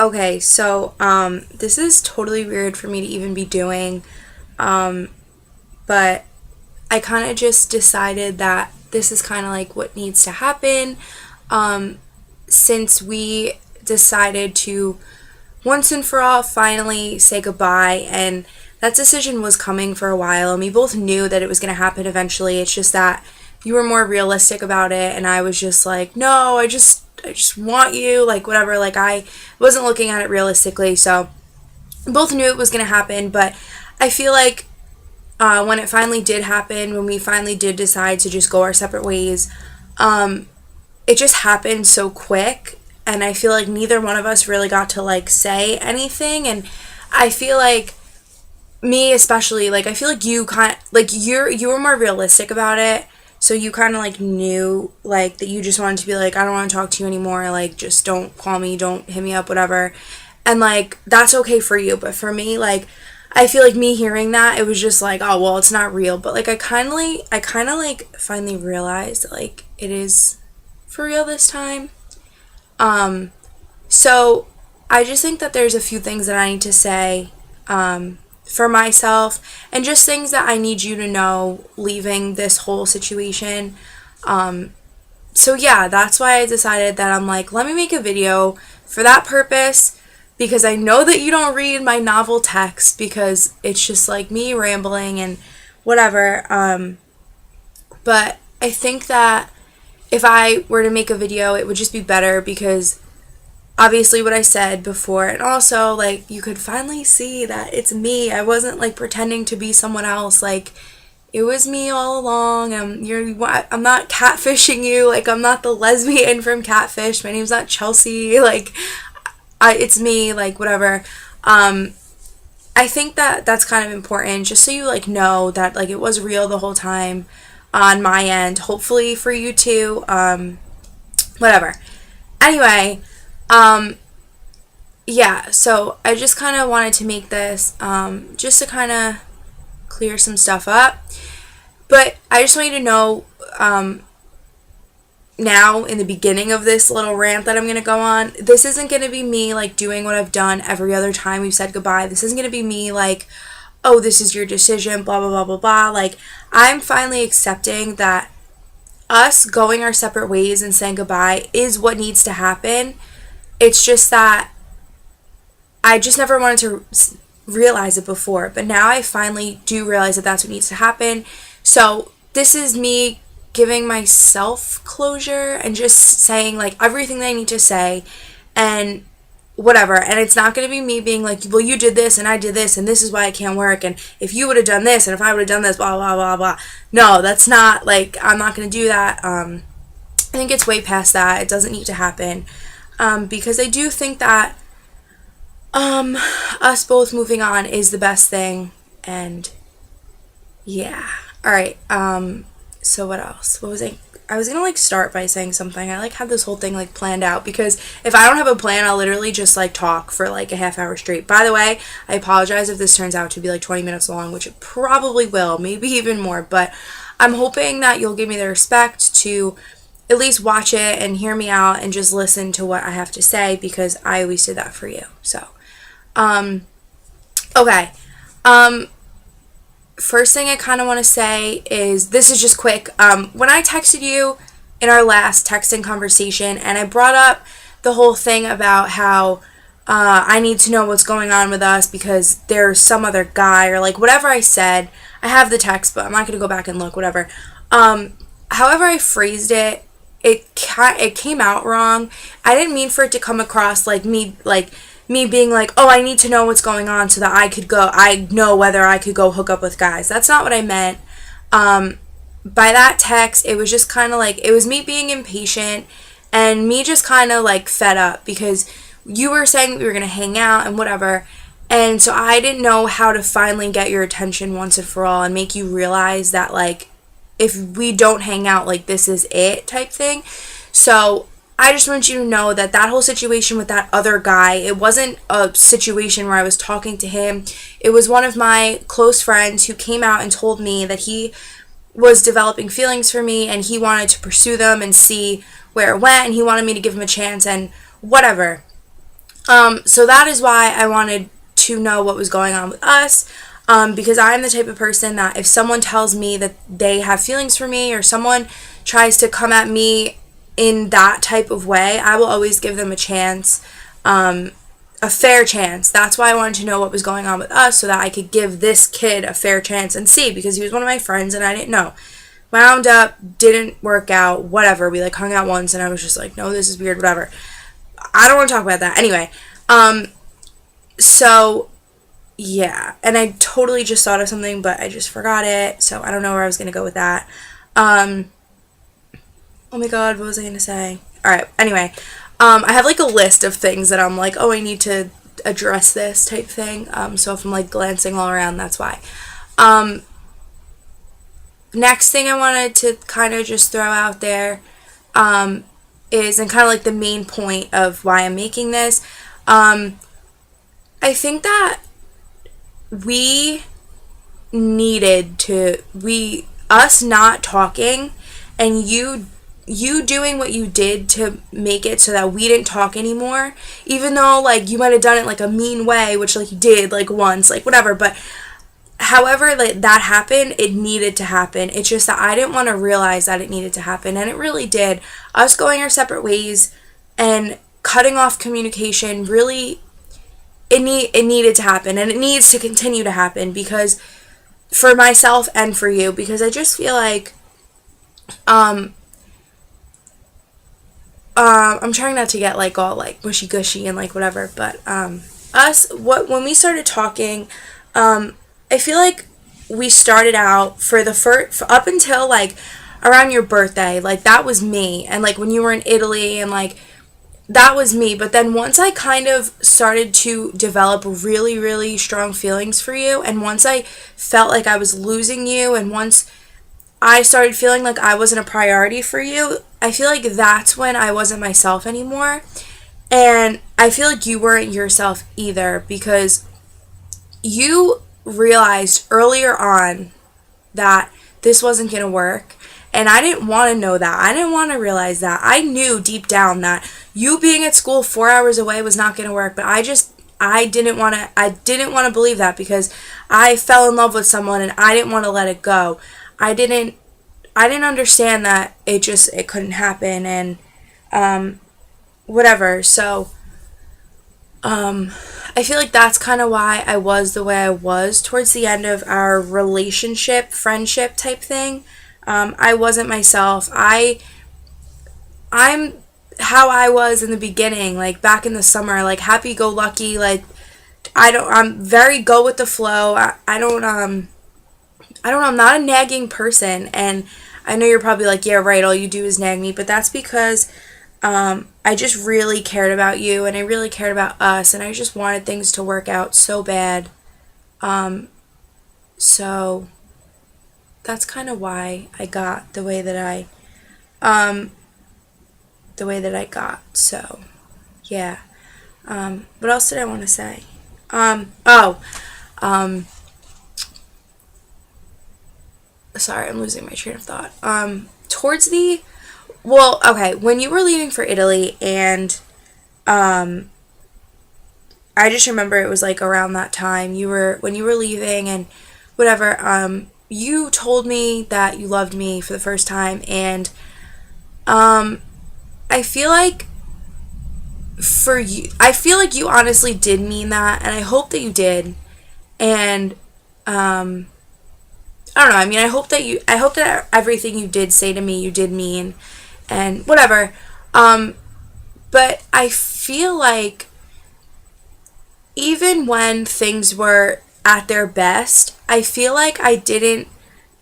Okay, so this is totally weird for me to even be doing, but I kind of just decided that this is kind of like what needs to happen since we decided to once and for all finally say goodbye. And that decision was coming for a while, and we both knew that it was going to happen eventually. It's just that you were more realistic about it, and I was just like, no, I just want you, like whatever. Like I wasn't looking at it realistically, so we both knew it was going to happen. But I feel like when it finally did happen, when we finally did decide to just go our separate ways, it just happened so quick, and I feel like neither one of us really got to like say anything. And I feel like me especially, like I feel like you kind like you were more realistic about it, so you kind of like knew like that you just wanted to be like, I don't want to talk to you anymore, like just don't call me, don't hit me up, whatever. And like that's okay for you, but for me, like I feel like me hearing that, it was just like, oh well, it's not real. But like I kind of like finally realized that like it is for real this time. So I just think that there's a few things that I need to say for myself, and just things that I need you to know leaving this whole situation. So yeah, that's why I decided that I'm like, let me make a video for that purpose, because I know that you don't read my novel text because it's just like me rambling and whatever. But I think that if I were to make a video, it would just be better because obviously what I said before, and also like you could finally see that it's me. I wasn't like pretending to be someone else. Like it was me all along. I'm not catfishing you. Like I'm not the lesbian from Catfish. My name's not Chelsea. Like it's me. Like whatever. I think that that's kind of important, just so you like know that like it was real the whole time on my end. Hopefully for you too. Whatever. Anyway. Yeah, so I just kind of wanted to make this just to kind of clear some stuff up. But I just want you to know now in the beginning of this little rant that I'm going to go on, this isn't going to be me like doing what I've done every other time we've said goodbye. This isn't going to be me like, oh, this is your decision, blah, blah, blah, blah, blah. Like, I'm finally accepting that us going our separate ways and saying goodbye is what needs to happen. It's just that I just never wanted to realize it before, but now I finally do realize that that's what needs to happen. So this is me giving myself closure and just saying like everything that I need to say and whatever. And it's not going to be me being like, well, you did this and I did this and this is why it can't work, and if you would have done this and if I would have done this, blah, blah, blah, blah. No, that's not, like, I'm not going to do that. I think it's way past that. It doesn't need to happen. Because I do think that us both moving on is the best thing. And yeah. Alright, so what else? What was I was gonna like start by saying something. I like had this whole thing like planned out, because if I don't have a plan, I'll literally just like talk for like a half hour straight. By the way, I apologize if this turns out to be like 20 minutes long, which it probably will, maybe even more, but I'm hoping that you'll give me the respect to at least watch it and hear me out and just listen to what I have to say, because I always did that for you. So, okay. First thing I kind of want to say is, this is just quick. When I texted you in our last texting conversation, and I brought up the whole thing about how I need to know what's going on with us because there's some other guy, or like whatever I said. I have the text, but I'm not going to go back and look, whatever. However I phrased it, it came out wrong. I didn't mean for it to come across like me being like, oh, I need to know what's going on so that I know whether I could go hook up with guys. That's not what I meant. By that text, it was just kind of like, it was me being impatient and me just kind of like fed up, because you were saying that we were going to hang out and whatever. And so I didn't know how to finally get your attention once and for all and make you realize that, like, if we don't hang out, like, this is it type thing. So I just want you to know that that whole situation with that other guy, it wasn't a situation where I was talking to him. It was one of my close friends who came out and told me that he was developing feelings for me and he wanted to pursue them and see where it went, and he wanted me to give him a chance and whatever. So that is why I wanted to know what was going on with us. Because I'm the type of person that if someone tells me that they have feelings for me, or someone tries to come at me in that type of way, I will always give them a chance, a fair chance. That's why I wanted to know what was going on with us, so that I could give this kid a fair chance and see, because he was one of my friends and I didn't know. Wound up, didn't work out, whatever. We like hung out once and I was just like, no, this is weird, whatever. I don't want to talk about that. Anyway, so yeah, and I totally just thought of something, but I just forgot it, so I don't know where I was going to go with that. Oh my god, what was I going to say? Alright, anyway, I have like a list of things that I'm like, oh, I need to address this type thing, so if I'm like glancing all around, that's why. Next thing I wanted to kind of just throw out there, is, and kind of like the main point of why I'm making this, I think that we needed to, us not talking and you doing what you did to make it so that we didn't talk anymore, even though like you might have done it like a mean way, which like you did like once, like whatever, but however like that happened, it needed to happen. It's just that I didn't want to realize that it needed to happen, and it really did. Us going our separate ways and cutting off communication really, it needed to happen, and it needs to continue to happen, because for myself and for you, because I just feel like I'm trying not to get like all like mushy gushy and like whatever, but when we started talking, I feel like we started out for up until like around your birthday, like that was me, and like when you were in Italy and like that was me. But then once I kind of started to develop really, really strong feelings for you, and once I felt like I was losing you, and once I started feeling like I wasn't a priority for you, I feel like that's when I wasn't myself anymore. And I feel like you weren't yourself either, because you realized earlier on that this wasn't going to work. And I didn't want to know that. I didn't want to realize that. I knew deep down that you being at school 4 hours away was not going to work, but I didn't want to believe that, because I fell in love with someone and I didn't want to let it go. I didn't understand that it couldn't happen, and whatever. So I feel like that's kind of why I was the way I was towards the end of our relationship, friendship type thing. I wasn't myself. I'm how I was in the beginning, like back in the summer, like happy-go-lucky, like I'm very go with the flow. I'm not a nagging person, and I know you're probably like, yeah, right, all you do is nag me, but that's because I just really cared about you, and I really cared about us, and I just wanted things to work out so bad. So that's kind of why I got the way that I got. So yeah. What else did I want to say? Sorry, I'm losing my train of thought. When you were leaving for Italy, and I just remember it was like around that time when you were leaving and whatever, you told me that you loved me for the first time, and I feel like you honestly did mean that, and I hope that you did. And I don't know, I mean, I hope that everything you did say to me, you did mean, and whatever. But I feel like even when things were at their best, I feel like I didn't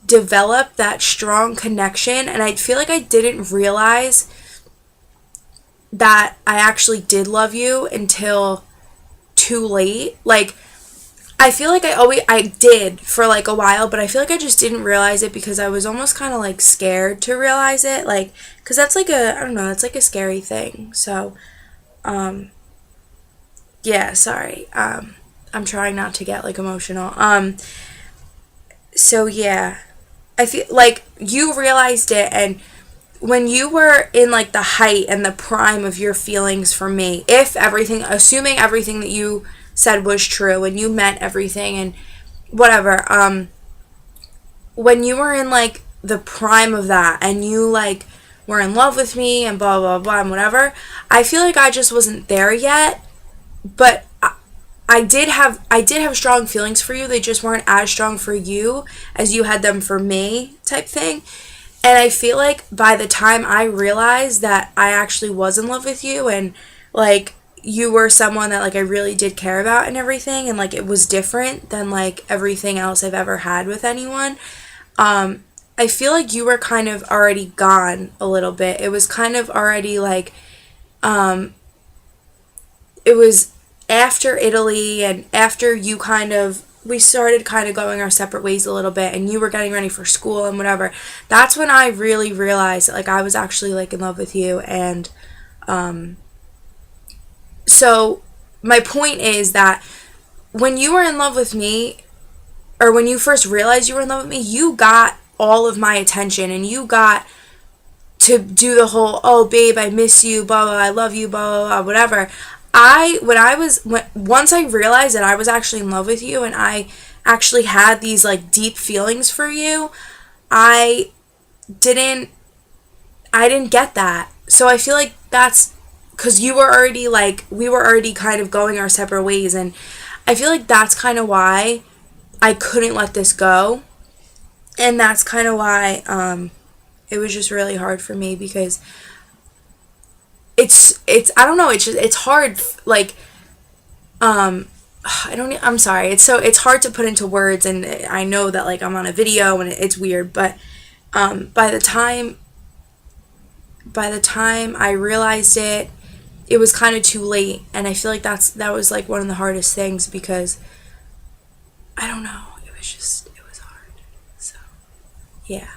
develop that strong connection, and I feel like I didn't realize that I actually did love you until too late. Like, I feel like I did for like a while, but I feel like I just didn't realize it because I was almost kind of like scared to realize it, like, because that's like that's like a scary thing. So yeah, sorry, I'm trying not to get like emotional. So yeah, I feel like you realized it, and when you were in like the height and the prime of your feelings for me, if everything, assuming everything that you said was true and you meant everything and whatever, when you were in like the prime of that and you like were in love with me and blah blah blah and whatever, I feel like I just wasn't there yet, but I did have strong feelings for you. They just weren't as strong for you as you had them for me, type thing. And I feel like by the time I realized that I actually was in love with you and like you were someone that like I really did care about and everything, and like it was different than like everything else I've ever had with anyone, I feel like you were kind of already gone a little bit. It was kind of already like it was after Italy and after you kind of, we started kind of going our separate ways a little bit and you were getting ready for school and whatever. That's when I really realized that like I was actually like in love with you. And so my point is that when you were in love with me, or when you first realized you were in love with me, you got all of my attention and you got to do the whole, oh babe, I miss you, blah blah, I love you, blah blah blah, whatever. Once I realized that I was actually in love with you and I actually had these like deep feelings for you, I didn't get that. So I feel like that's because you were already like, we were already kind of going our separate ways, and I feel like that's kind of why I couldn't let this go. And that's kind of why it was just really hard for me, because it's I don't know, it's hard, like I'm sorry, it's hard to put into words, and I know that like I'm on a video and it's weird, but by the time I realized it was kind of too late. And I feel like that was like one of the hardest things, because I don't know, it was hard. So yeah.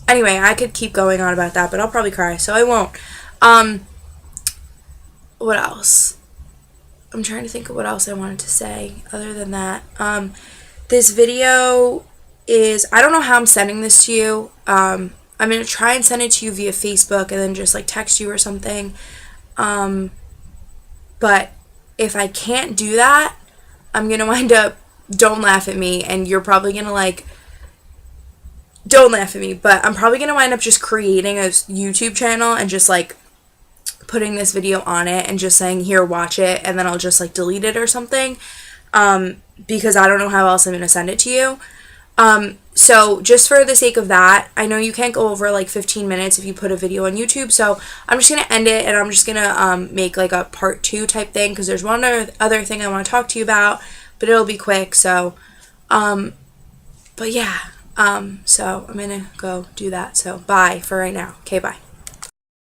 Anyway, I could keep going on about that, but I'll probably cry, so I won't. What else? I'm trying to think of what else I wanted to say other than that. This video is, I don't know how I'm sending this to you. I'm going to try and send it to you via Facebook and then just like text you or something. But if I can't do that, I'm going to wind up, don't laugh at me, and you're probably going to like, don't laugh at me, but I'm probably going to wind up just creating a YouTube channel and just like putting this video on it and just saying, here, watch it, and then I'll just like delete it or something, because I don't know how else I'm going to send it to you. So just for the sake of that, I know you can't go over like 15 minutes if you put a video on YouTube, so I'm just going to end it, and I'm just going to make like a part 2 type thing, because there's one other thing I want to talk to you about, but it'll be quick. So but yeah, so I'm going to go do that. So bye for right now. Okay, bye.